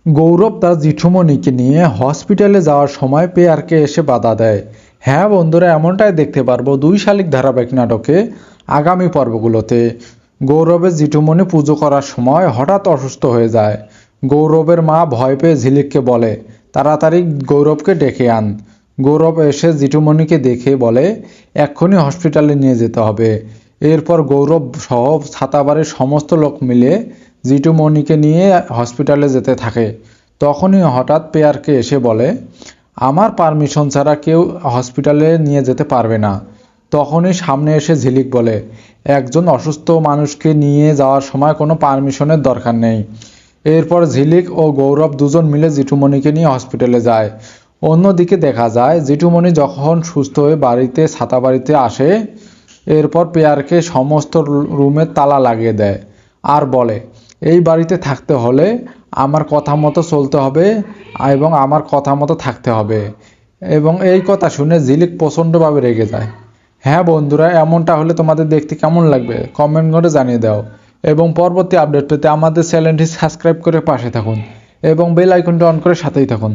গৌরব তার জেঠুমনিকে নিয়ে হসপিটালে যাওয়ার সময় পেয়ারকে এসে বাধা দেয়। হ্যাঁ বন্ধুরা, এমনটাই দেখতে পারবো 2 শালিক ধারাবাহিক নাটকে আগামী পর্বগুলোতে। গৌরবের জেঠুমনি পুজো করার সময় হঠাৎ অসুস্থ হয়ে যায়। গৌরবের মা ভয় পেয়ে ঝিলিককে বলে, তাড়াতাড়ি গৌরবকে ডেকে আন। গৌরব এসে জেঠুমনিকে দেখে বলে, এক্ষুনি হসপিটালে নিয়ে যেতে হবে। এরপর গৌরব সহ ছাতাবাড়ির সমস্ত লোক মিলে জেঠুমনিকে নিয়ে হসপিটালে যেতে থাকে। তখনই হঠাৎ পেয়ারকে এসে বলে, আমার পারমিশন ছাড়া কেউ হসপিটালে নিয়ে যেতে পারবে না। তখনই সামনে এসে ঝিলিক বলে, একজন অসুস্থ মানুষকে নিয়ে যাওয়ার সময় কোনো পারমিশনের দরকার নেই। এরপর ঝিলিক ও গৌরব দুজন মিলে জেঠুমনিকে নিয়ে হসপিটালে যায়। অন্যদিকে দেখা যায় জেঠুমনি যখন সুস্থ হয়ে ছাতাবাড়িতে আসে, এরপর পেয়ারকে সমস্ত রুমের তালা লাগিয়ে দেয় আর বলে, এই বাড়িতে থাকতে হলে আমার কথা মতো চলতে হবে এবং আমার কথা মতো থাকতে হবে। এবং এই কথা শুনে ঝিলিক প্রচণ্ডভাবে রেগে যায়। হ্যাঁ বন্ধুরা, এমনটা হলে তোমাদের দেখতে কেমন লাগবে কমেন্ট করে জানিয়ে দাও। এবং পরবর্তী আপডেট পেতে আমাদের চ্যানেলটি সাবস্ক্রাইব করে পাশে থাকুন এবং বেল আইকনটি অন করে সাথেই থাকুন।